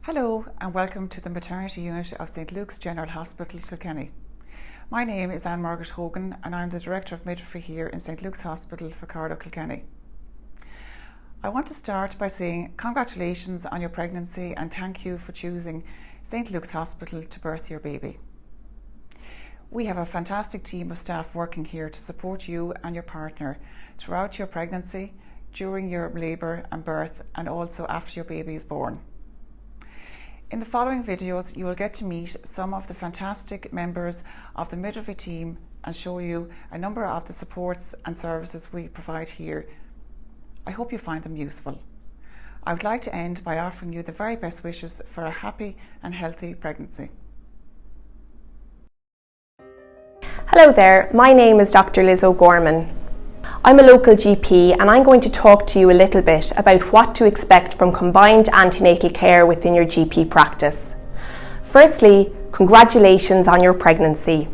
Hello and welcome to the maternity unit of St Luke's General Hospital, Kilkenny. My name is Anne-Margaret Hogan and I'm the Director of Midwifery here in St Luke's Hospital for Carlow, Kilkenny. I want to start by saying congratulations on your pregnancy and thank you for choosing St Luke's Hospital to birth your baby. We have a fantastic team of staff working here to support you and your partner throughout your pregnancy, during your labour and birth, and also after your baby is born. In the following videos, you will get to meet some of the fantastic members of the midwifery team and show you a number of the supports and services we provide here. I hope you find them useful. I would like to end by offering you the very best wishes for a happy and healthy pregnancy. Hello there, my name is Dr. Liz O'Gorman. I'm a local GP and I'm going to talk to you a little bit about what to expect from combined antenatal care within your GP practice. Firstly, congratulations on your pregnancy.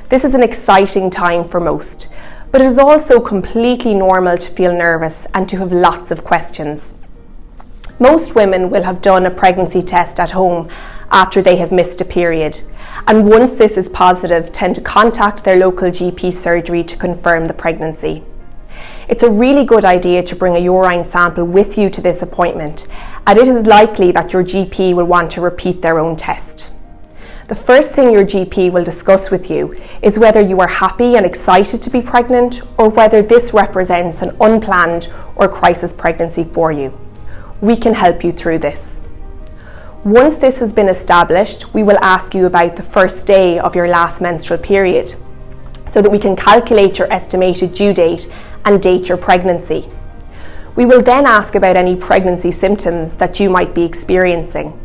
This is an exciting time for most, but it is also completely normal to feel nervous and to have lots of questions. Most women will have done a pregnancy test at home after they have missed a period, and once this is positive, tend to contact their local GP surgery to confirm the pregnancy. It's a really good idea to bring a urine sample with you to this appointment, and it is likely that your GP will want to repeat their own test. The first thing your GP will discuss with you is whether you are happy and excited to be pregnant or whether this represents an unplanned or crisis pregnancy for you. We can help you through this. Once this has been established, we will ask you about the first day of your last menstrual period so that we can calculate your estimated due date and date your pregnancy. We will then ask about any pregnancy symptoms that you might be experiencing.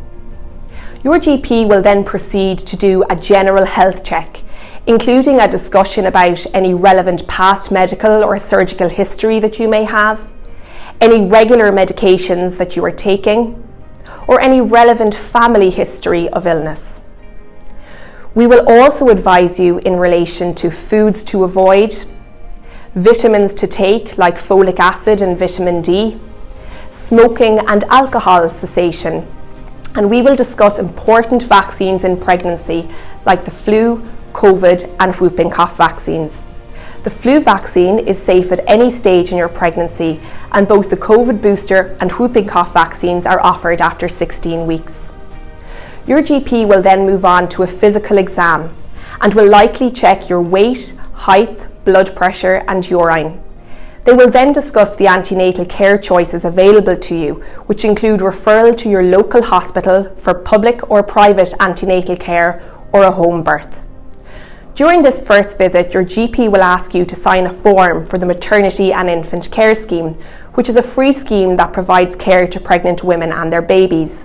Your GP will then proceed to do a general health check, including a discussion about any relevant past medical or surgical history that you may have, any regular medications that you are taking, or any relevant family history of illness. We will also advise you in relation to foods to avoid, vitamins to take like folic acid and vitamin D, smoking and alcohol cessation, and we will discuss important vaccines in pregnancy like the flu, COVID and whooping cough vaccines. The flu vaccine is safe at any stage in your pregnancy, and both the COVID booster and whooping cough vaccines are offered after 16 weeks. Your GP will then move on to a physical exam and will likely check your weight, height, blood pressure and urine. They will then discuss the antenatal care choices available to you, which include referral to your local hospital for public or private antenatal care or a home birth. During this first visit, your GP will ask you to sign a form for the Maternity and Infant Care Scheme, which is a free scheme that provides care to pregnant women and their babies.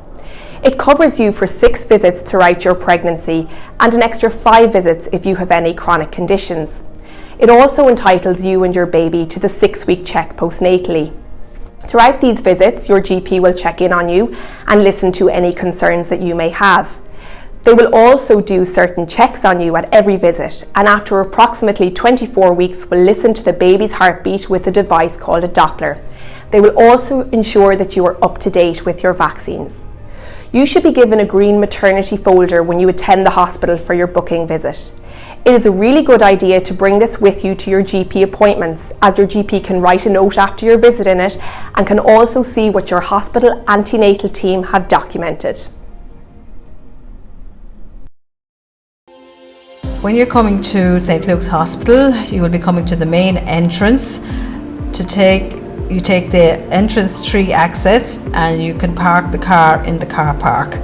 It covers you for 6 visits throughout your pregnancy and an extra 5 visits if you have any chronic conditions. It also entitles you and your baby to the 6-week check postnatally. Throughout these visits, your GP will check in on you and listen to any concerns that you may have. They will also do certain checks on you at every visit, and after approximately 24 weeks will listen to the baby's heartbeat with a device called a Doppler. They will also ensure that you are up to date with your vaccines. You should be given a green maternity folder when you attend the hospital for your booking visit. It is a really good idea to bring this with you to your GP appointments, as your GP can write a note after your visit in it and can also see what your hospital antenatal team have documented. When you're coming to St Luke's Hospital, you will be coming to the main entrance. You take the entrance 3 access and you can park the car in the car park.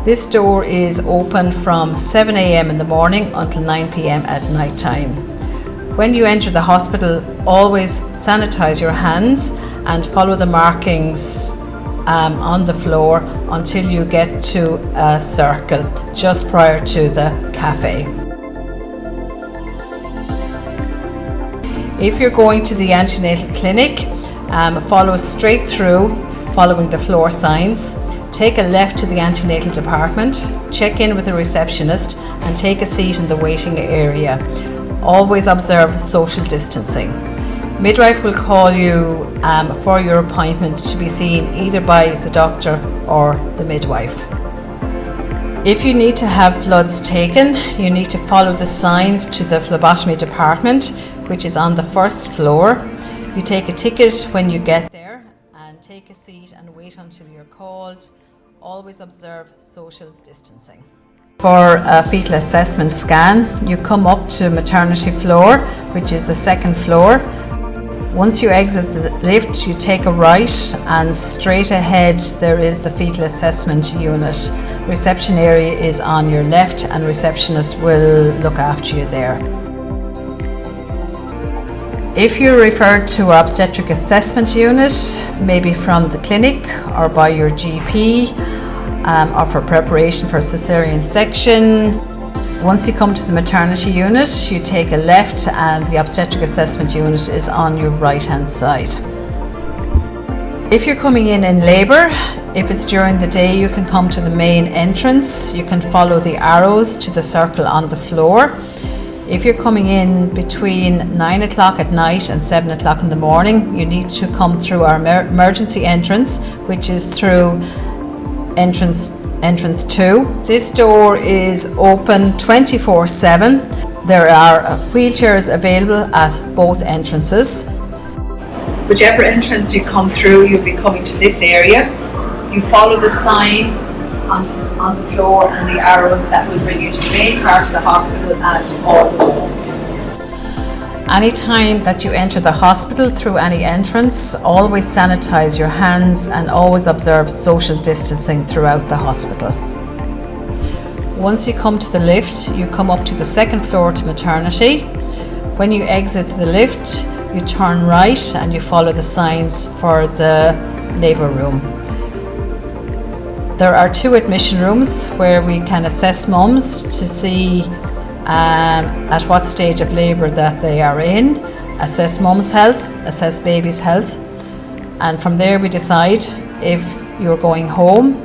This door is open from 7 a.m. in the morning until 9 p.m. at night time. When you enter the hospital, always sanitize your hands and follow the markings on the floor until you get to a circle just prior to the cafe. If you're going to the antenatal clinic, follow straight through following the floor signs. Take a left to the antenatal department, check in with the receptionist and take a seat in the waiting area. Always observe social distancing. Midwife will call you for your appointment to be seen either by the doctor or the midwife. If you need to have bloods taken, you need to follow the signs to the phlebotomy department, which is on the first floor. You take a ticket when you get there and take a seat and wait until you're called. Always observe social distancing. For a fetal assessment scan, you come up to maternity floor, which is the second floor. Once you exit the lift, you take a right and straight ahead there is the fetal assessment unit. Reception area is on your left and receptionist will look after you there. If you're referred to our obstetric assessment unit, maybe from the clinic or by your GP, or for preparation for cesarean section, once you come to the maternity unit, you take a left and the obstetric assessment unit is on your right hand side. If you're coming in labour, if it's during the day, you can come to the main entrance. You can follow the arrows to the circle on the floor. If you're coming in between 9 o'clock at night and 7 o'clock in the morning, you need to come through our emergency entrance, which is through entrance 2. This door is open 24/7. There are wheelchairs available at both entrances. Whichever entrance you come through, you'll be coming to this area. You follow the sign on the floor and the arrows that will bring you to the main part of the hospital and to all the wards. Anytime that you enter the hospital through any entrance, always sanitize your hands and always observe social distancing throughout the hospital. Once you come to the lift, you come up to the second floor to maternity. When you exit the lift, you turn right and you follow the signs for the labour room. There are 2 admission rooms where we can assess mums to see at what stage of labour that they are in, assess mum's health, assess baby's health, and from there we decide if you're going home,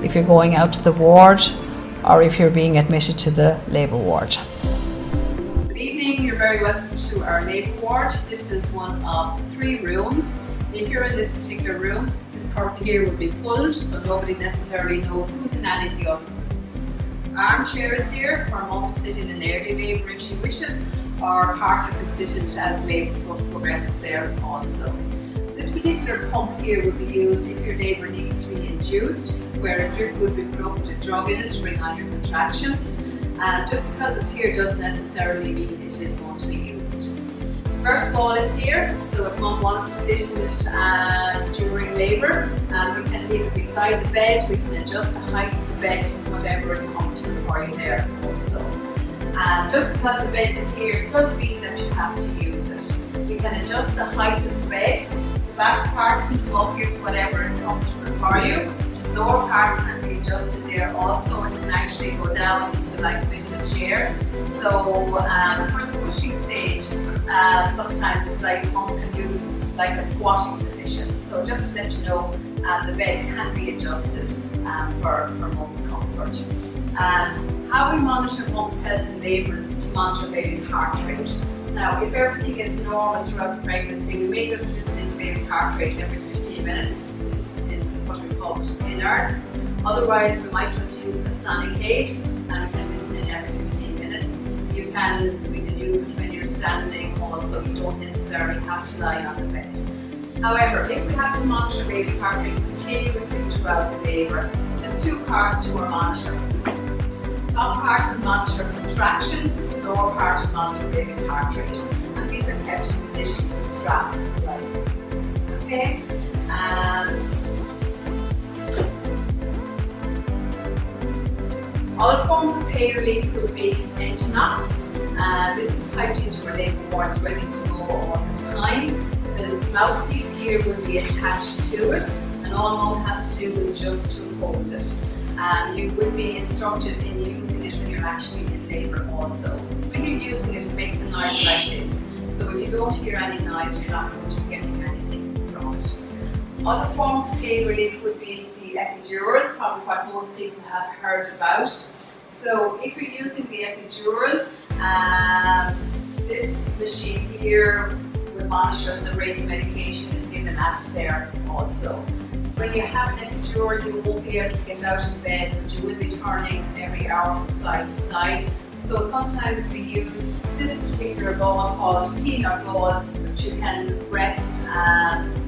if you're going out to the ward, or if you're being admitted to the labour ward. Good evening, you're very welcome to our labour ward. This is one of 3 rooms. If you're in this particular room, this curtain here will be pulled so nobody necessarily knows who's in any of the other rooms. Armchairs here for mum to sit in early labour if she wishes, or partner can sit in it as labour progresses there also. This particular pump here would be used if your labour needs to be induced, where a drip would be put up with a drug in it to bring on your contractions. And just because it's here doesn't necessarily mean it is going to be used. Birth ball is here, so if mum wants to sit in it during labour, we can leave it beside the bed. We can adjust the height of the bed to whatever is comfortable for you there also. Just because the bed is here doesn't mean that you have to use it. You can adjust the height of the bed. The back part can go up here to whatever is comfortable for you. The lower part can be adjusted there also, and you can actually go down into like a bit of a chair. So for the pushing stage, sometimes it's like mums can use like a squatting position. So just to let you know, the bed can be adjusted for mum's comfort. How we monitor mum's health in labour is to monitor baby's heart rate. Now, if everything is normal throughout the pregnancy, we may just listen into baby's heart rate every 15 minutes. This is what we call innards. Otherwise, we might just use a sonic aid and we can listen in every 15 minutes. We can use it when you're standing also. You don't necessarily have to lie on the bed. However, if we have to monitor baby's heart rate continuously throughout the labour, there's 2 parts to our monitor. Top part will monitor contractions, lower part will monitor baby's heart rate. And these are kept in positions with straps like this. Okay? All forms of pain relief will be Antenatal. This is piped into our labour wards, ready to go all the time. The mouthpiece here will be attached to it, and all mum has to do is just to hold it. You will be instructed in using it when you're actually in labour also. When you're using it, it makes a noise like this. So if you don't hear any noise, you're not going to be getting anything from it. Other forms of pain relief would be the epidural, probably what most people have heard about. So if you're using the epidural, this machine here will monitor the rate the medication is given at there also. When you have an epidural, you won't be able to get out of bed, but you will be turning every hour from side to side. So sometimes we use this particular ball called peanut ball, which you can rest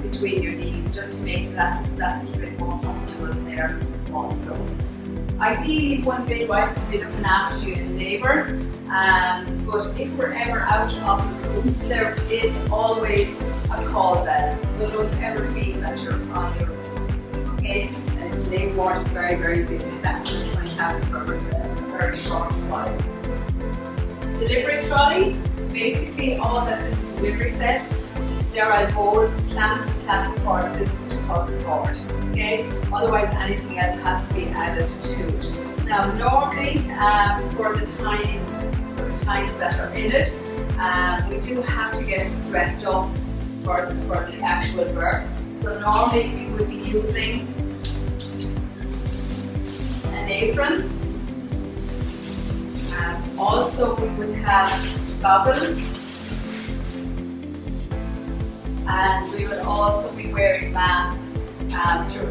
between your knees just to make that little bit more comfortable there also. Ideally, one midwife will be looking after you in labour, but if we're ever out of the room, there is always a call bell, so don't ever feel that you're on your own. Okay, and the labour ward is very, very busy. That's just going to happen for a very short while. Delivery trolley, basically all that's in the delivery set: sterile bowls, clamps, clamp or scissors to cut the cord. Okay, otherwise anything else has to be added to it. Now, normally for the times that are in it, we do have to get dressed up for the actual birth. So normally we would be using an apron. Also, we would have goggles, and we would also be wearing masks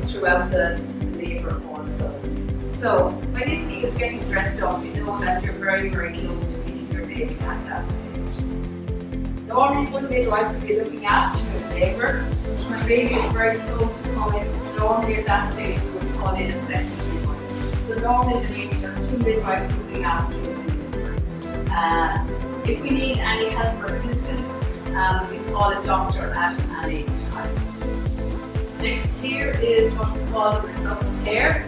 throughout the labour also. So when you see us getting dressed up, you know that you're very, very close to meeting your baby at that stage. Normally, one midwife would be looking after you in labour. When baby is very close to coming, normally at that stage we would call in a second midwife. So normally the baby has 2 midwives looking after you in labour. If we need any help or assistance, we can call a doctor at any time. Next here is what we call the resuscitator.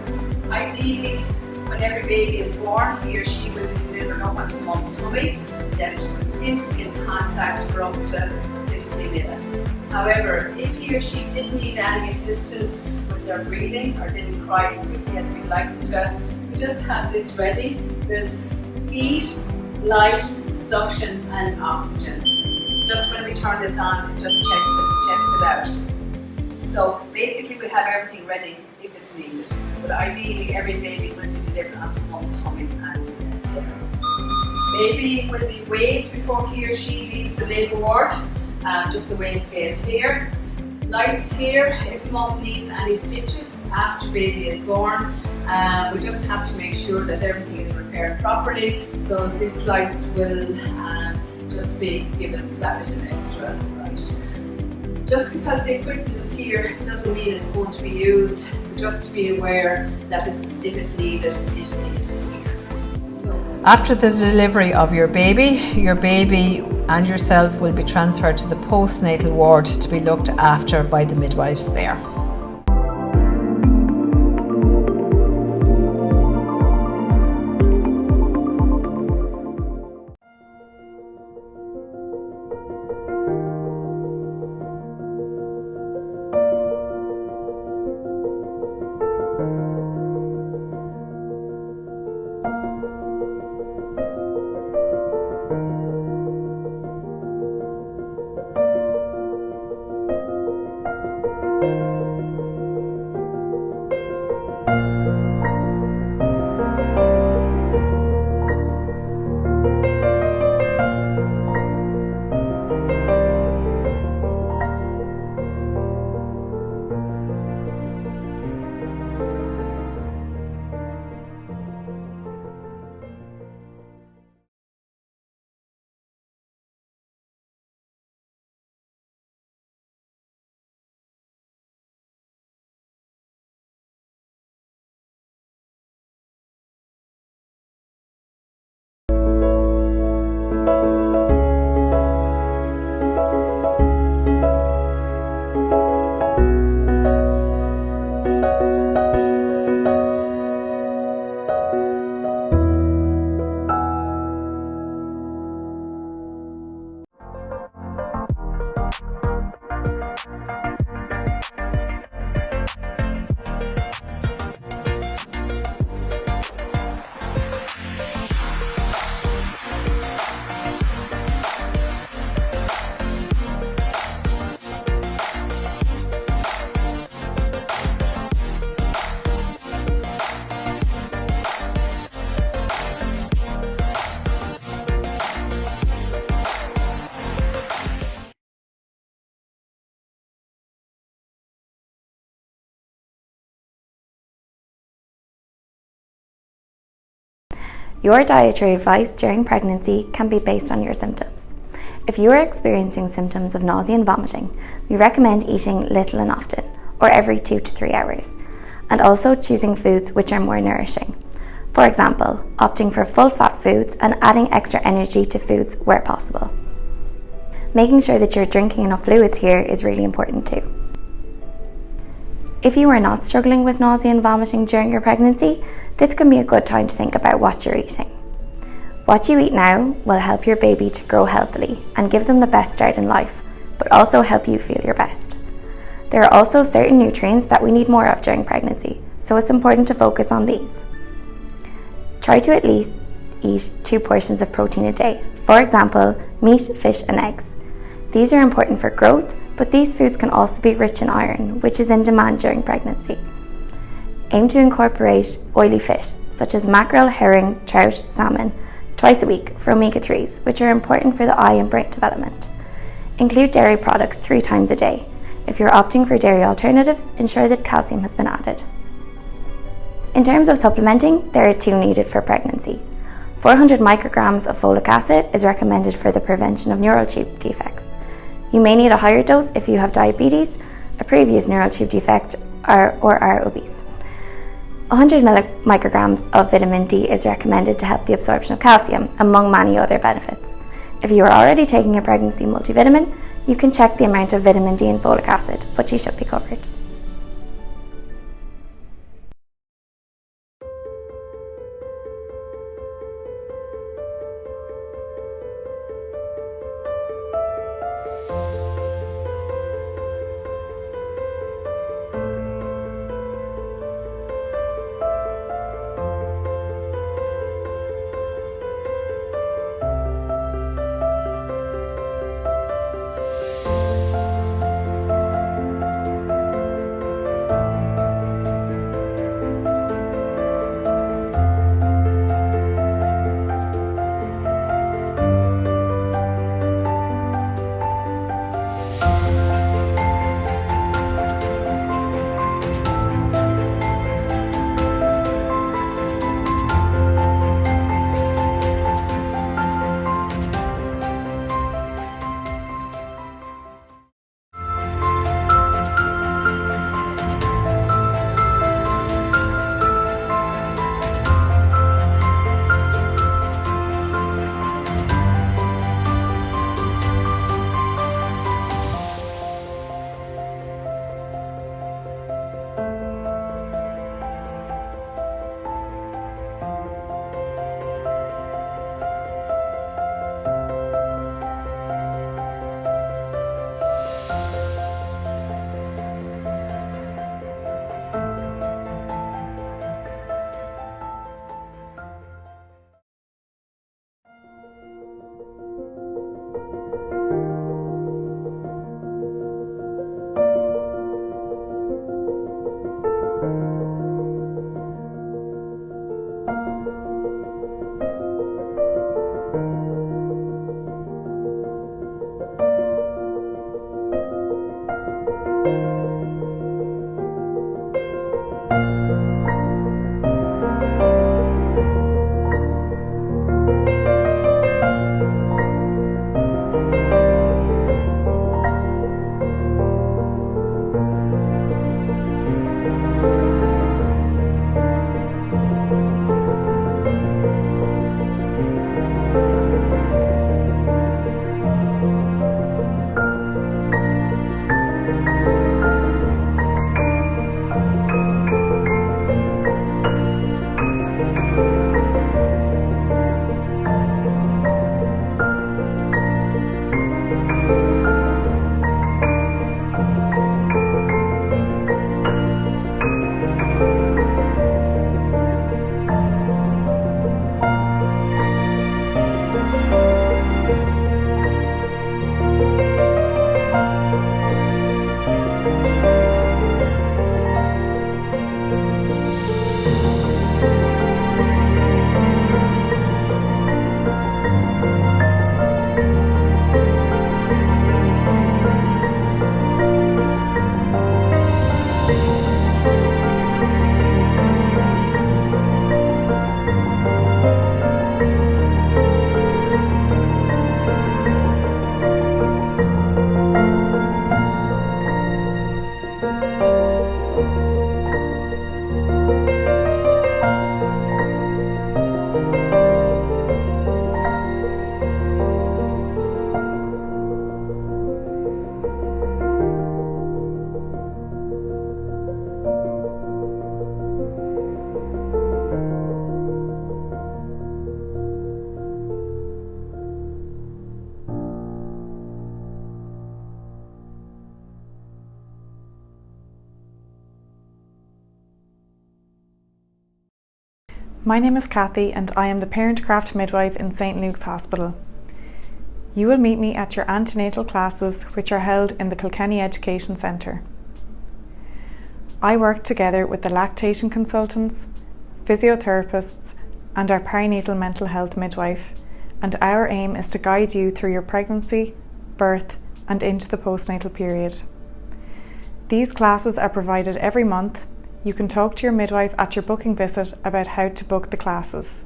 Ideally, when every baby is born, he or she will be delivered up onto mom's tummy, then with skin-to-skin contact for up to 60 minutes. However, if he or she didn't need any assistance with their breathing or didn't cry as quickly as we'd like them to, we just have this ready. There's heat, light, suction and oxygen. Just when we turn this on, it just checks it out. So basically we have everything ready if it's needed. But ideally every baby will be delivered onto mom's tummy and there. Baby will be weighed before he or she leaves the labour ward, just the weighing scales here. Lights here, if mom needs any stitches after baby is born, we just have to make sure that everything is repaired properly. So these lights will just be given a slap it an extra light. Just because the equipment is here doesn't mean it's going to be used, just to be aware that if it's needed, it is here. So, after the delivery of your baby and yourself will be transferred to the postnatal ward to be looked after by the midwives there. Your dietary advice during pregnancy can be based on your symptoms. If you are experiencing symptoms of nausea and vomiting, we recommend eating little and often, or every 2 to 3 hours, and also choosing foods which are more nourishing. For example, opting for full-fat foods and adding extra energy to foods where possible. Making sure that you're drinking enough fluids here is really important too. If you are not struggling with nausea and vomiting during your pregnancy, this can be a good time to think about what you're eating. What you eat now will help your baby to grow healthily and give them the best start in life, but also help you feel your best. There are also certain nutrients that we need more of during pregnancy, so it's important to focus on these. Try to at least eat 2 portions of protein a day, for example, meat, fish and eggs. These are important for growth, but these foods can also be rich in iron, which is in demand during pregnancy. Aim to incorporate oily fish, such as mackerel, herring, trout, salmon, twice a week for omega-3s, which are important for the eye and brain development. Include dairy products 3 times a day. If you're opting for dairy alternatives, ensure that calcium has been added. In terms of supplementing, there are 2 needed for pregnancy. 400 micrograms of folic acid is recommended for the prevention of neural tube defects. You may need a higher dose if you have diabetes, a previous neural tube defect, or are obese. 100 micrograms of vitamin D is recommended to help the absorption of calcium, among many other benefits. If you are already taking a pregnancy multivitamin, you can check the amount of vitamin D and folic acid, but you should be covered. My name is Kathy and I am the Parent Craft Midwife in St Luke's Hospital. You will meet me at your antenatal classes, which are held in the Kilkenny Education Centre. I work together with the lactation consultants, physiotherapists and our perinatal mental health midwife, and our aim is to guide you through your pregnancy, birth and into the postnatal period. These classes are provided every month. You can talk to your midwife at your booking visit about how to book the classes.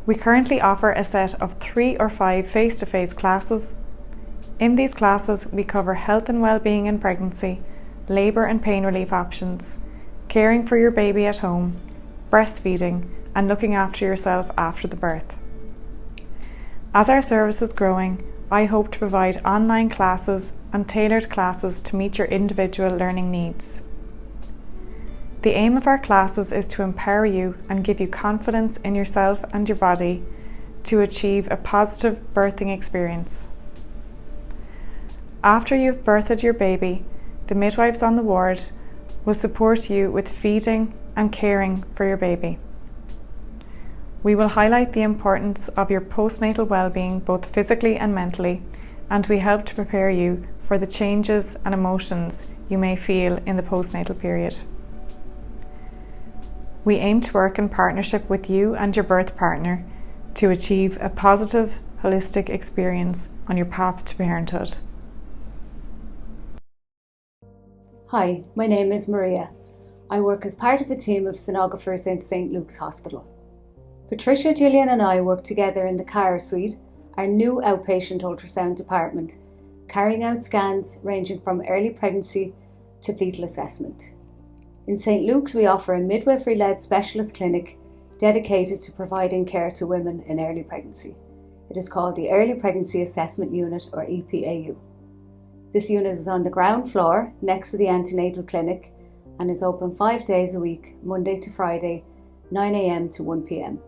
We currently offer a set of 3 or 5 face-to-face classes. In these classes, we cover health and well-being in pregnancy, labour and pain relief options, caring for your baby at home, breastfeeding, and looking after yourself after the birth. As our service is growing, I hope to provide online classes and tailored classes to meet your individual learning needs. The aim of our classes is to empower you and give you confidence in yourself and your body to achieve a positive birthing experience. After you've birthed your baby, the midwives on the ward will support you with feeding and caring for your baby. We will highlight the importance of your postnatal well-being both physically and mentally, and we help to prepare you for the changes and emotions you may feel in the postnatal period. We aim to work in partnership with you and your birth partner to achieve a positive, holistic experience on your path to parenthood. Hi, my name is Maria. I work as part of a team of sonographers in St Luke's Hospital. Patricia, Gillian and I work together in the Cara Suite, our new outpatient ultrasound department, carrying out scans ranging from early pregnancy to fetal assessment. In St Luke's, we offer a midwifery-led specialist clinic dedicated to providing care to women in early pregnancy. It is called the Early Pregnancy Assessment Unit, or EPAU. This unit is on the ground floor next to the antenatal clinic and is open 5 days a week, Monday to Friday, 9 a.m. to 1 p.m.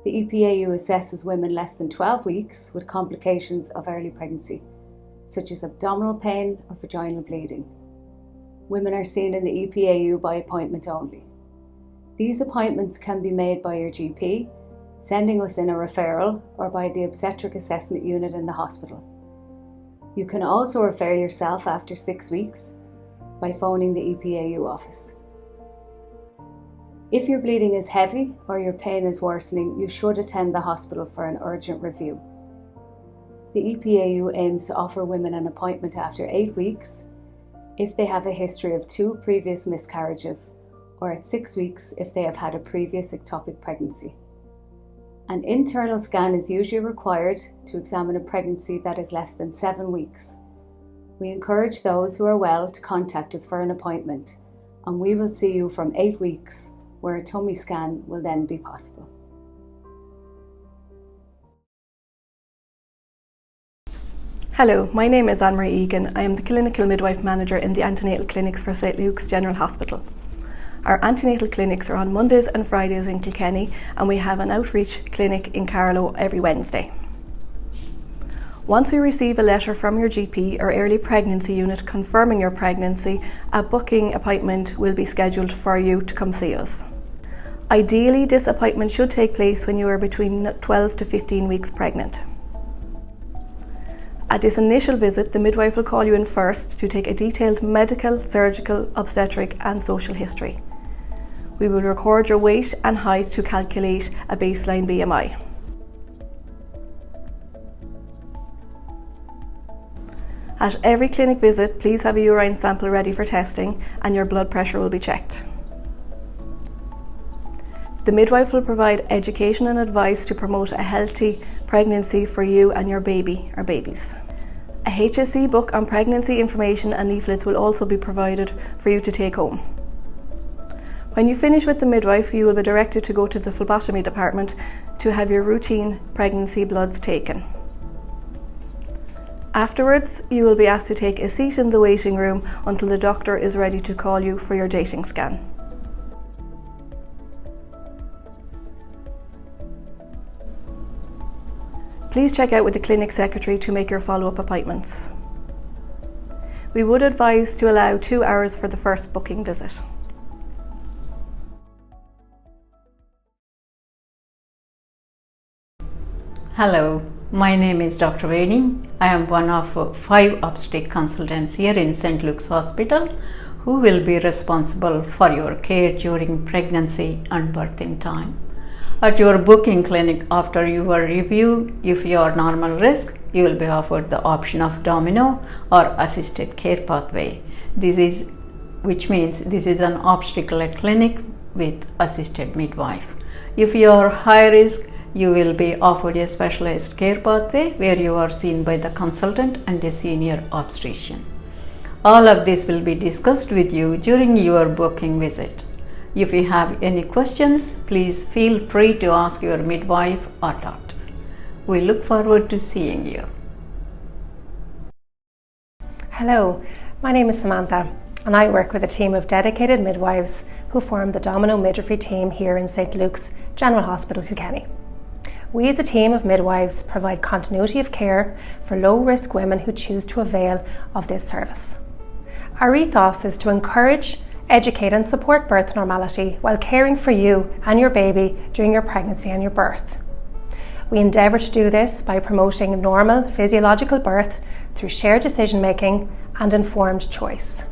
The EPAU assesses women less than 12 weeks with complications of early pregnancy, such as abdominal pain or vaginal bleeding. Women are seen in the EPAU by appointment only. These appointments can be made by your GP, sending us in a referral, or by the obstetric assessment unit in the hospital. You can also refer yourself after 6 weeks by phoning the EPAU office. If your bleeding is heavy or your pain is worsening, you should attend the hospital for an urgent review. The EPAU aims to offer women an appointment after 8 weeks if they have a history of 2 previous miscarriages, or at 6 weeks if they have had a previous ectopic pregnancy. An internal scan is usually required to examine a pregnancy that is less than 7 weeks. We encourage those who are well to contact us for an appointment, and we will see you from 8 weeks, where a tummy scan will then be possible. Hello, my name is Anne-Marie Egan. I am the Clinical Midwife Manager in the Antenatal Clinics for St Luke's General Hospital. Our antenatal clinics are on Mondays and Fridays in Kilkenny, and we have an outreach clinic in Carlow every Wednesday. Once we receive a letter from your GP or early pregnancy unit confirming your pregnancy, a booking appointment will be scheduled for you to come see us. Ideally, this appointment should take place when you are between 12 to 15 weeks pregnant. At this initial visit, the midwife will call you in first to take a detailed medical, surgical, obstetric and social history. We will record your weight and height to calculate a baseline BMI. At every clinic visit, please have a urine sample ready for testing and your blood pressure will be checked. The midwife will provide education and advice to promote a healthy pregnancy for you and your baby or babies. A HSE book on pregnancy information and leaflets will also be provided for you to take home. When you finish with the midwife, you will be directed to go to the phlebotomy department to have your routine pregnancy bloods taken. Afterwards, you will be asked to take a seat in the waiting room until the doctor is ready to call you for your dating scan. Please check out with the clinic secretary to make your follow-up appointments. We would advise to allow 2 hours for the first booking visit. Hello, my name is Dr. Veni. I am one of 5 obstetric consultants here in St. Luke's Hospital who will be responsible for your care during pregnancy and birthing time. At your booking clinic, after your review, if you are normal risk, you will be offered the option of domino or assisted care pathway. Which means this is an obstetrical clinic with assisted midwife. If you are high risk, you will be offered a specialized care pathway where you are seen by the consultant and a senior obstetrician. All of this will be discussed with you during your booking visit. If you have any questions, please feel free to ask your midwife or doctor. We look forward to seeing you. Hello, my name is Samantha and I work with a team of dedicated midwives who form the Domino Midwifery team here in St. Luke's General Hospital, Kilkenny. We as a team of midwives provide continuity of care for low-risk women who choose to avail of this service. Our ethos is to encourage, educate and support birth normality while caring for you and your baby during your pregnancy and your birth. We endeavour to do this by promoting normal physiological birth through shared decision making and informed choice.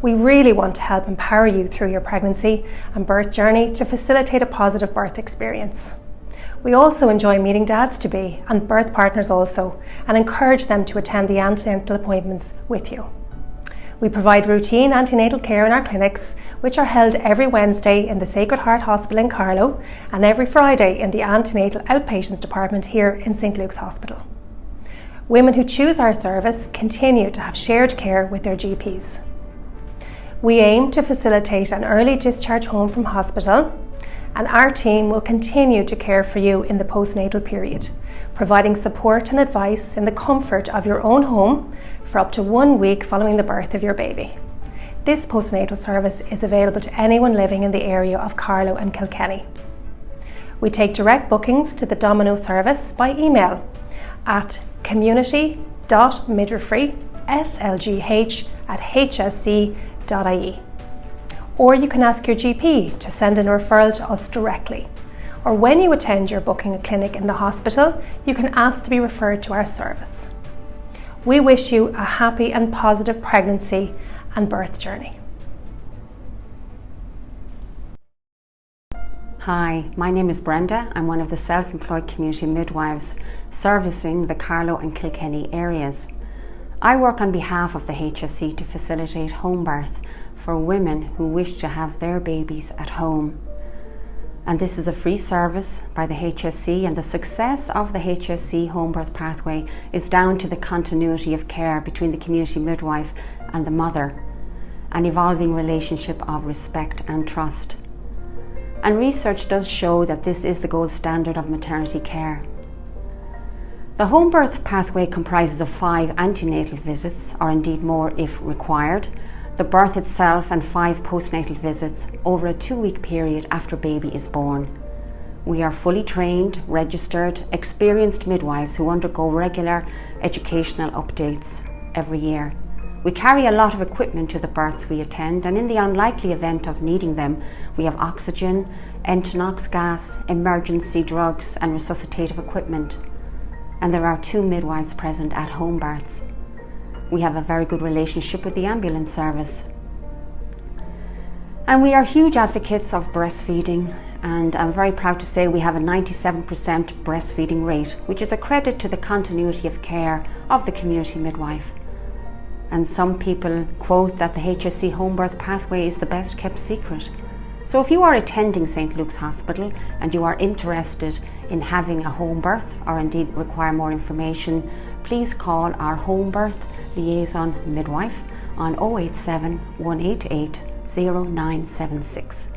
We really want to help empower you through your pregnancy and birth journey to facilitate a positive birth experience. We also enjoy meeting dads-to-be and birth partners also and encourage them to attend the antenatal appointments with you. We provide routine antenatal care in our clinics, which are held every Wednesday in the Sacred Heart Hospital in Carlow and every Friday in the Antenatal Outpatients Department here in St. Luke's Hospital. Women who choose our service continue to have shared care with their GPs. We aim to facilitate an early discharge home from hospital, and our team will continue to care for you in the postnatal period, providing support and advice in the comfort of your own home for up to 1 week following the birth of your baby. This postnatal service is available to anyone living in the area of Carlow and Kilkenny. We take direct bookings to the Domino service by email at community.midwifery@hsc.ie. Or you can ask your GP to send in a referral to us directly. Or when you attend your booking clinic in the hospital, you can ask to be referred to our service. We wish you a happy and positive pregnancy and birth journey. Hi, my name is Brenda. I'm one of the self-employed community midwives servicing the Carlow and Kilkenny areas. I work on behalf of the HSE to facilitate home birth for women who wish to have their babies at home. And this is a free service by the HSE, and the success of the HSE home birth pathway is down to the continuity of care between the community midwife and the mother, an evolving relationship of respect and trust. And research does show that this is the gold standard of maternity care. The home birth pathway comprises of 5 antenatal visits, or indeed more if required, the birth itself and 5 postnatal visits over a 2-week period after baby is born. We are fully trained, registered, experienced midwives who undergo regular educational updates every year. We carry a lot of equipment to the births we attend, and in the unlikely event of needing them, we have oxygen, Antenatal gas, emergency drugs and resuscitative equipment. And there are 2 midwives present at home births. We have a very good relationship with the ambulance service. And we are huge advocates of breastfeeding, and I'm very proud to say we have a 97% breastfeeding rate, which is a credit to the continuity of care of the community midwife. And some people quote that the HSE home birth pathway is the best kept secret. So if you are attending St. Luke's Hospital and you are interested in having a home birth, or indeed require more information, please call our home birth liaison midwife on 087 188 0976.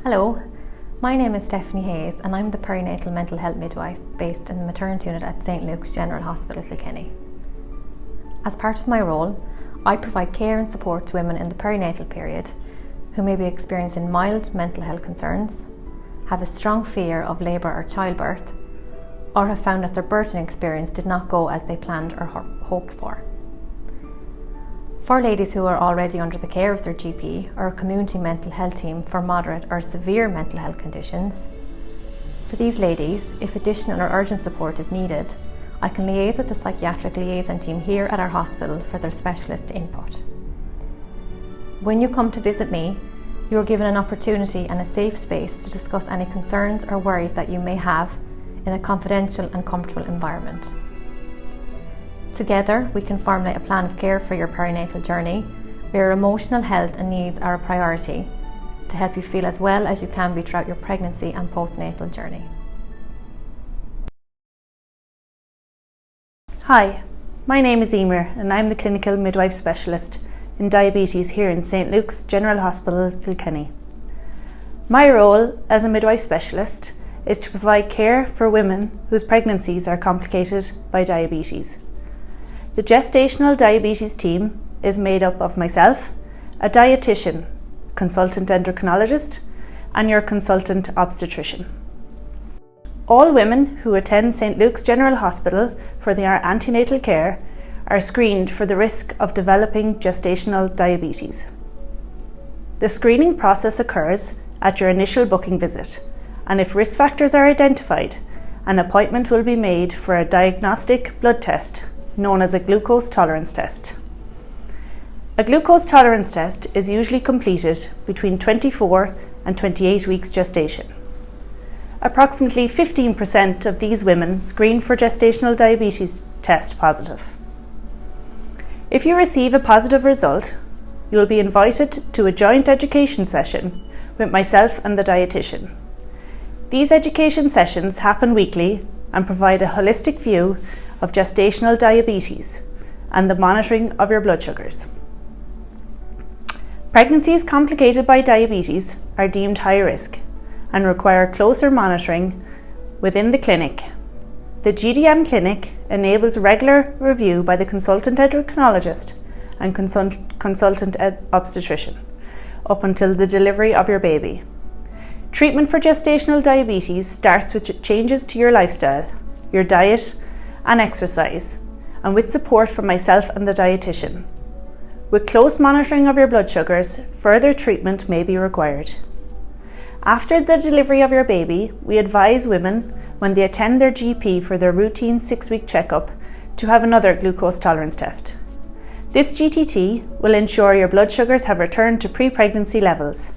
Hello, my name is Stephanie Hayes and I'm the perinatal mental health midwife based in the maternity unit at St Luke's General Hospital, Kilkenny. As part of my role, I provide care and support to women in the perinatal period who may be experiencing mild mental health concerns, have a strong fear of labour or childbirth, or have found that their birthing experience did not go as they planned or hoped for. For ladies who are already under the care of their GP or a community mental health team for moderate or severe mental health conditions, for these ladies, if additional or urgent support is needed, I can liaise with the psychiatric liaison team here at our hospital for their specialist input. When you come to visit me, you are given an opportunity and a safe space to discuss any concerns or worries that you may have in a confidential and comfortable environment. Together, we can formulate a plan of care for your perinatal journey, where your emotional health and needs are a priority, to help you feel as well as you can be throughout your pregnancy and postnatal journey. Hi, my name is Emer and I'm the Clinical Midwife Specialist in Diabetes here in St Luke's General Hospital, Kilkenny. My role as a midwife specialist is to provide care for women whose pregnancies are complicated by diabetes. The gestational diabetes team is made up of myself, a dietitian, consultant endocrinologist, and your consultant obstetrician. All women who attend St Luke's General Hospital for their antenatal care are screened for the risk of developing gestational diabetes. The screening process occurs at your initial booking visit, and if risk factors are identified, an appointment will be made for a diagnostic blood test known as a glucose tolerance test. A glucose tolerance test is usually completed between 24 and 28 weeks gestation. Approximately 15% of these women screen for gestational diabetes test positive. If you receive a positive result, you will be invited to a joint education session with myself and the dietitian. These education sessions happen weekly and provide a holistic view of gestational diabetes and the monitoring of your blood sugars. Pregnancies complicated by diabetes are deemed high risk and require closer monitoring within the clinic. The GDM clinic enables regular review by the consultant endocrinologist and consultant obstetrician up until the delivery of your baby. Treatment for gestational diabetes starts with changes to your lifestyle, your diet and exercise, and with support from myself and the dietitian. With close monitoring of your blood sugars, further treatment may be required. After the delivery of your baby, we advise women when they attend their GP for their routine 6-week checkup to have another glucose tolerance test. This GTT will ensure your blood sugars have returned to pre-pregnancy levels.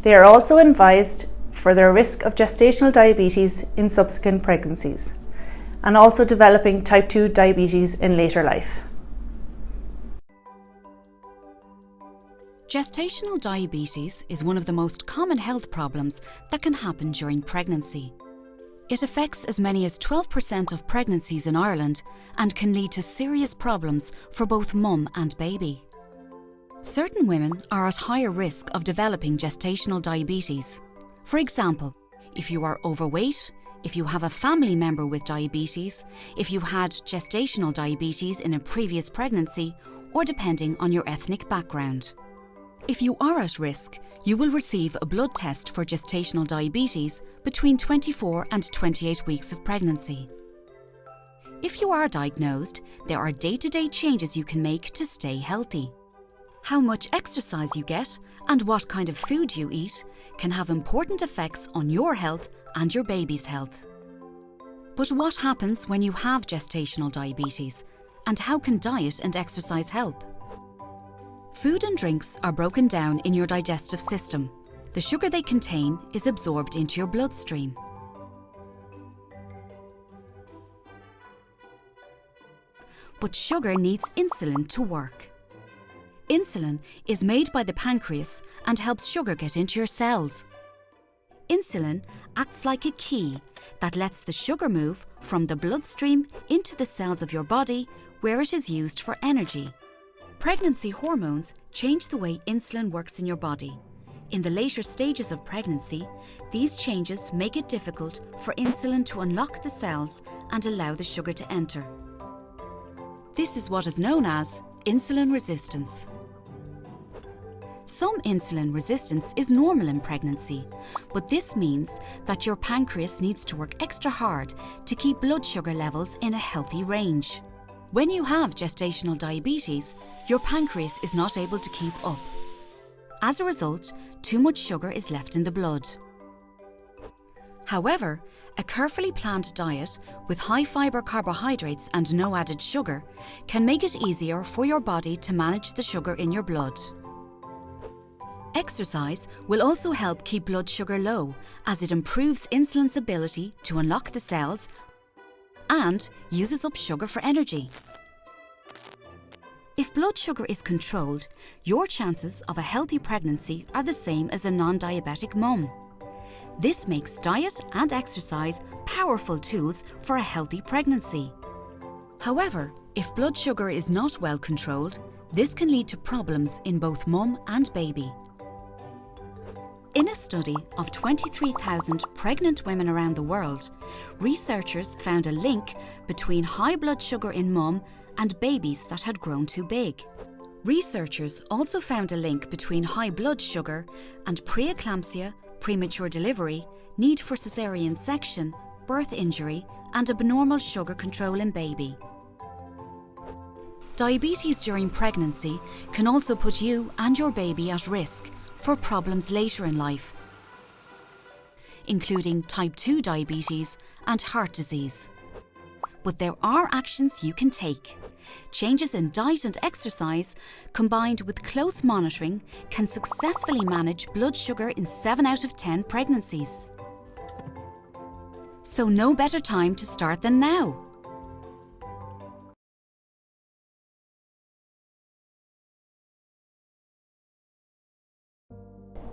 They are also advised for their risk of gestational diabetes in subsequent pregnancies, and also developing type 2 diabetes in later life. Gestational diabetes is one of the most common health problems that can happen during pregnancy. It affects as many as 12% of pregnancies in Ireland and can lead to serious problems for both mum and baby. Certain women are at higher risk of developing gestational diabetes. For example, if you are overweight, if you have a family member with diabetes, if you had gestational diabetes in a previous pregnancy, or depending on your ethnic background. If you are at risk, you will receive a blood test for gestational diabetes between 24 and 28 weeks of pregnancy. If you are diagnosed, there are day-to-day changes you can make to stay healthy. How much exercise you get and what kind of food you eat can have important effects on your health and your baby's health. But what happens when you have gestational diabetes, and how can diet and exercise help? Food and drinks are broken down in your digestive system. The sugar they contain is absorbed into your bloodstream. But sugar needs insulin to work. Insulin is made by the pancreas and helps sugar get into your cells. Insulin acts like a key that lets the sugar move from the bloodstream into the cells of your body, where it is used for energy. Pregnancy hormones change the way insulin works in your body. In the later stages of pregnancy, these changes make it difficult for insulin to unlock the cells and allow the sugar to enter. This is what is known as insulin resistance. Some insulin resistance is normal in pregnancy, but this means that your pancreas needs to work extra hard to keep blood sugar levels in a healthy range. When you have gestational diabetes, your pancreas is not able to keep up. As a result, too much sugar is left in the blood. However, a carefully planned diet with high fibre carbohydrates and no added sugar can make it easier for your body to manage the sugar in your blood. Exercise will also help keep blood sugar low, as it improves insulin's ability to unlock the cells and uses up sugar for energy. If blood sugar is controlled, your chances of a healthy pregnancy are the same as a non-diabetic mum. This makes diet and exercise powerful tools for a healthy pregnancy. However, if blood sugar is not well controlled, this can lead to problems in both mum and baby. In a study of 23,000 pregnant women around the world, researchers found a link between high blood sugar in mum and babies that had grown too big. Researchers also found a link between high blood sugar and preeclampsia, premature delivery, need for caesarean section, birth injury, and abnormal sugar control in baby. Diabetes during pregnancy can also put you and your baby at risk for problems later in life, including type 2 diabetes and heart disease. But there are actions you can take. Changes in diet and exercise, combined with close monitoring, can successfully manage blood sugar in 7 out of 10 pregnancies. So no better time to start than now.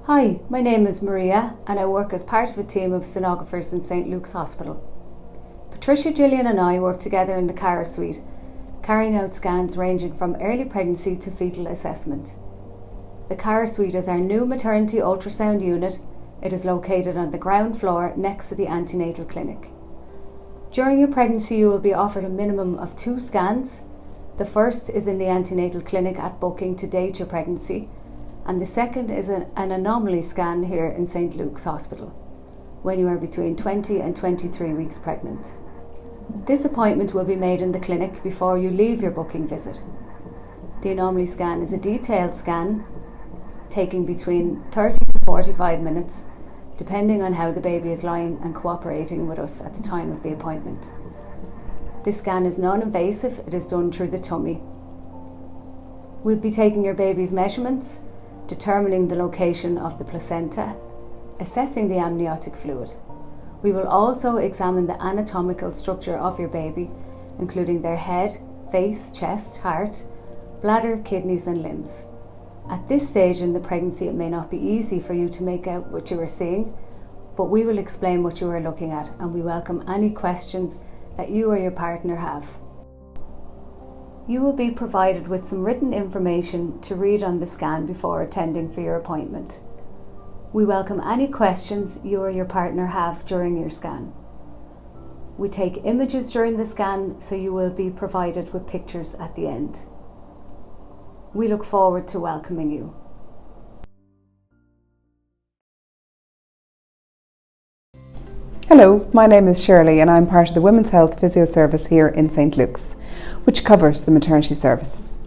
Hi, my name is Maria and I work as part of a team of sonographers in St Luke's Hospital. Patricia, Gillian and I work together in the Cara suite, carrying out scans ranging from early pregnancy to fetal assessment. The Cara suite is our new maternity ultrasound unit. It is located on the ground floor next to the antenatal clinic. During your pregnancy you will be offered a minimum of 2 scans. The first is in the antenatal clinic at booking to date your pregnancy, and the second is an anomaly scan here in St Luke's Hospital when you are between 20 and 23 weeks pregnant. This appointment will be made in the clinic before you leave your booking visit. The anomaly scan is a detailed scan taking between 30 to 45 minutes depending on how the baby is lying and cooperating with us at the time of the appointment. This scan is non-invasive. It is done through the tummy. We'll be taking your baby's measurements, determining the location of the placenta, assessing the amniotic fluid. We will also examine the anatomical structure of your baby, including their head, face, chest, heart, bladder, kidneys and limbs. At this stage in the pregnancy, it may not be easy for you to make out what you are seeing, but we will explain what you are looking at, and we welcome any questions that you or your partner have. You will be provided with some written information to read on the scan before attending for your appointment. We welcome any questions you or your partner have during your scan. We take images during the scan, so you will be provided with pictures at the end. We look forward to welcoming you. Hello, my name is Shirley and I'm part of the Women's Health Physio Service here in St Luke's, which covers the maternity services.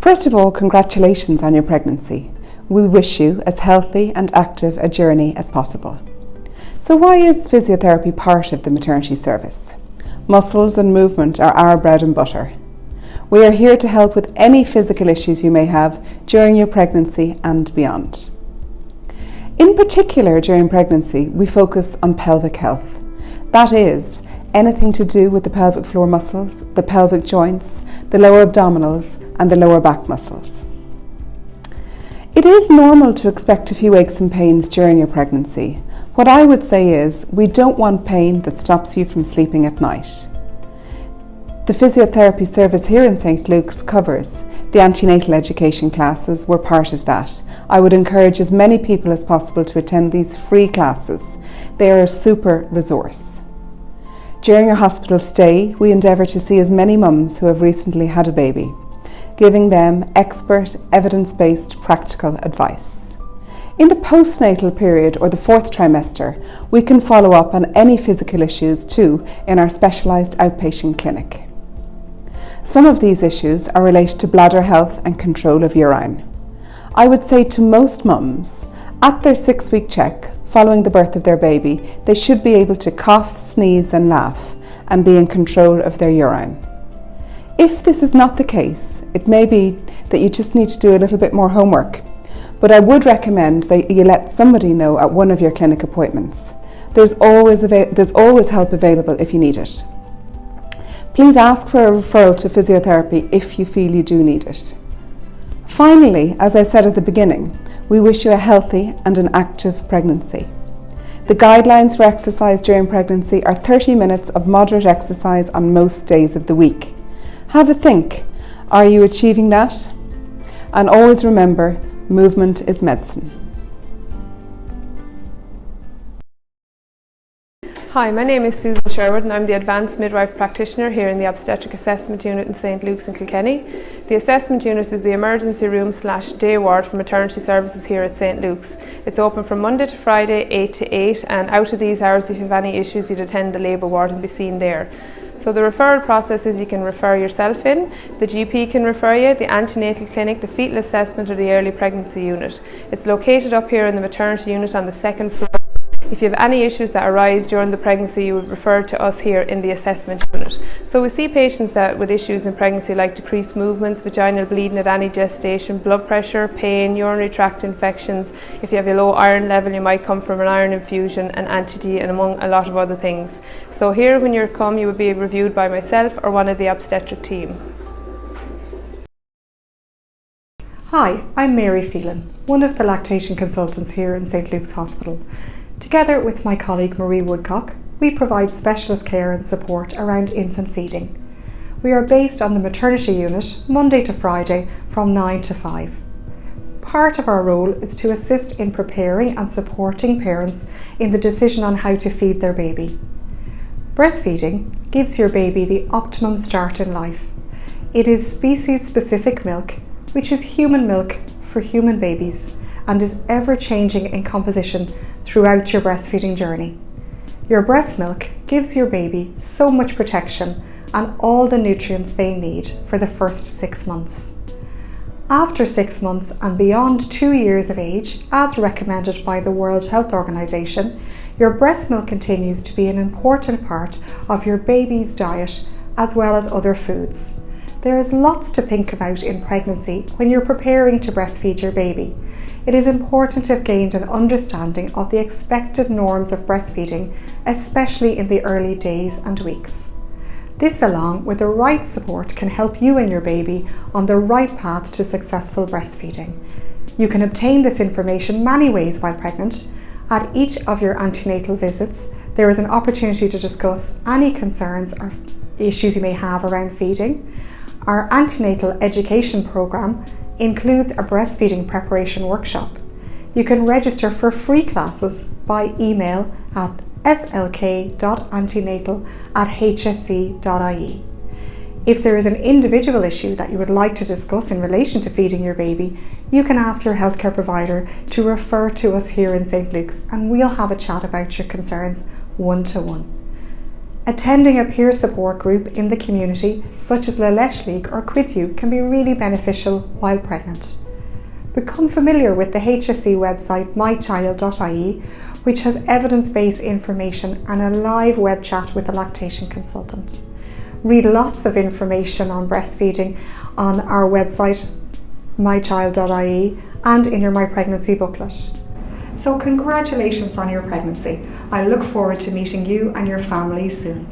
First of all, congratulations on your pregnancy. We wish you as healthy and active a journey as possible. So why is physiotherapy part of the maternity service? Muscles and movement are our bread and butter. We are here to help with any physical issues you may have during your pregnancy and beyond. In particular, during pregnancy, we focus on pelvic health. That is, anything to do with the pelvic floor muscles, the pelvic joints, the lower abdominals and the lower back muscles. It is normal to expect a few aches and pains during your pregnancy. What I would say is, we don't want pain that stops you from sleeping at night. The physiotherapy service here in St Luke's covers the antenatal education classes. We're part of that. I would encourage as many people as possible to attend these free classes. They are a super resource. During your hospital stay, we endeavour to see as many mums who have recently had a baby, giving them expert, evidence-based practical advice. In the postnatal period or the 4th trimester, we can follow up on any physical issues too in our specialised outpatient clinic. Some of these issues are related to bladder health and control of urine. I would say to most mums, at their 6-week check following the birth of their baby, they should be able to cough, sneeze and laugh and be in control of their urine. If this is not the case, it may be that you just need to do a little bit more homework, but I would recommend that you let somebody know at one of your clinic appointments. There's always help available if you need it. Please ask for a referral to physiotherapy if you feel you do need it. Finally, as I said at the beginning, we wish you a healthy and an active pregnancy. The guidelines for exercise during pregnancy are 30 minutes of moderate exercise on most days of the week. Have a think, are you achieving that? And always remember, movement is medicine. Hi, my name is Susan Sherwood and I'm the Advanced Midwife Practitioner here in the Obstetric Assessment Unit in St Luke's in Kilkenny. The Assessment Unit is the emergency room / day ward for maternity services here at St Luke's. It's open from Monday to Friday 8 to 8, and out of these hours if you have any issues you'd attend the labour ward and be seen there. So the referral process is you can refer yourself in, the GP can refer you, the antenatal clinic, the fetal assessment or the early pregnancy unit. It's located up here in the maternity unit on the 2nd floor. If you have any issues that arise during the pregnancy, you would refer to us here in the assessment unit. So we see patients with issues in pregnancy like decreased movements, vaginal bleeding at any gestation, blood pressure, pain, urinary tract infections. If you have a low iron level, you might come from an iron infusion, an anti-D and among a lot of other things. So here when you come, you will be reviewed by myself or one of the obstetric team. Hi, I'm Mary Phelan, one of the lactation consultants here in St Luke's Hospital. Together with my colleague Marie Woodcock, we provide specialist care and support around infant feeding. We are based on the maternity unit Monday to Friday from 9 to 5. Part of our role is to assist in preparing and supporting parents in the decision on how to feed their baby. Breastfeeding gives your baby the optimum start in life. It is species-specific milk, which is human milk for human babies, and is ever-changing in composition throughout your breastfeeding journey. Your breast milk gives your baby so much protection and all the nutrients they need for the first 6 months. After 6 months and beyond 2 years of age, as recommended by the World Health Organization, your breast milk continues to be an important part of your baby's diet as well as other foods. There is lots to think about in pregnancy when you're preparing to breastfeed your baby. It is important to have gained an understanding of the expected norms of breastfeeding, especially in the early days and weeks. This, along with the right support, can help you and your baby on the right path to successful breastfeeding. You can obtain this information many ways while pregnant. At each of your antenatal visits, there is an opportunity to discuss any concerns or issues you may have around feeding. Our antenatal education programme includes a breastfeeding preparation workshop. You can register for free classes by email at slk.antenatal@hsc.ie. If there is an individual issue that you would like to discuss in relation to feeding your baby, you can ask your healthcare provider to refer to us here in St Luke's and we'll have a chat about your concerns one-to-one. Attending a peer support group in the community, such as La Lesh League or Quiz-U, can be really beneficial while pregnant. Become familiar with the HSC website mychild.ie, which has evidence-based information and a live web chat with a lactation consultant. Read lots of information on breastfeeding on our website mychild.ie and in your My Pregnancy booklet. So congratulations on your pregnancy. I look forward to meeting you and your family soon.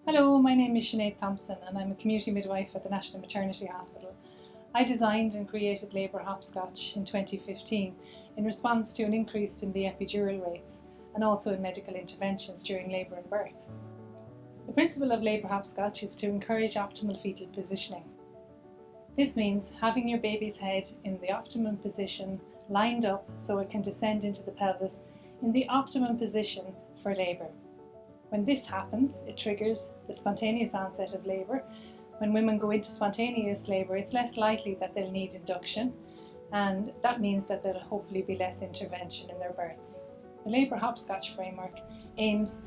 Hello, my name is Sinead Thompson and I'm a community midwife at the National Maternity Hospital. I designed and created labour hopscotch in 2015 in response to an increase in the epidural rates and also in medical interventions during labour and birth. The principle of labour hopscotch is to encourage optimal fetal positioning. This means having your baby's head in the optimum position, lined up so it can descend into the pelvis in the optimum position for labour. When this happens, it triggers the spontaneous onset of labour. When women go into spontaneous labour, it's less likely that they'll need induction, and that means that there'll hopefully be less intervention in their births. The labour hopscotch framework aims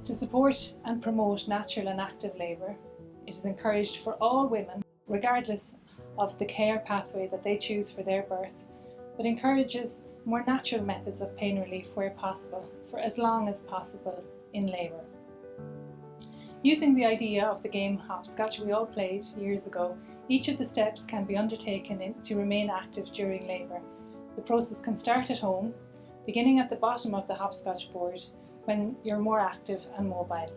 to support and promote natural and active labour. It is encouraged for all women, regardless of the care pathway that they choose for their birth, but encourages more natural methods of pain relief where possible, for as long as possible in labour. Using the idea of the game hopscotch we all played years ago, each of the steps can be undertaken to remain active during labour. The process can start at home, beginning at the bottom of the hopscotch board when you're more active and mobile.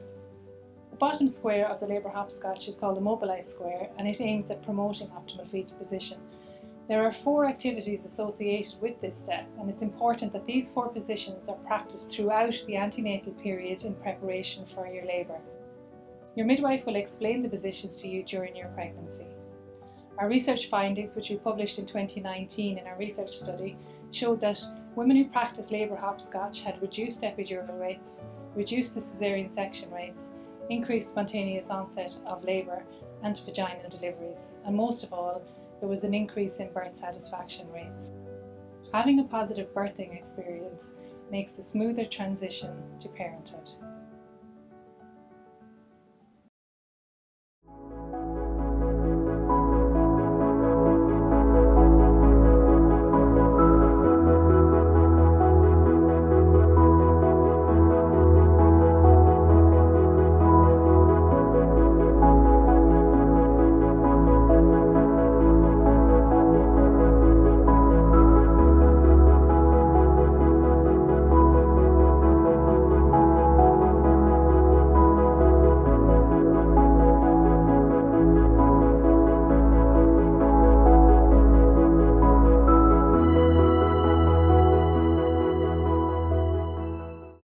The bottom square of the labour hopscotch is called the mobilised square, and it aims at promoting optimal fetal position. There are 4 activities associated with this step, and it's important that these 4 positions are practiced throughout the antenatal period in preparation for your labour. Your midwife will explain the positions to you during your pregnancy. Our research findings, which we published in 2019 in our research study, showed that women who practiced labour hopscotch had reduced epidural rates, reduced the caesarean section rates, increased spontaneous onset of labour and vaginal deliveries, and most of all, there was an increase in birth satisfaction rates. Having a positive birthing experience makes a smoother transition to parenthood.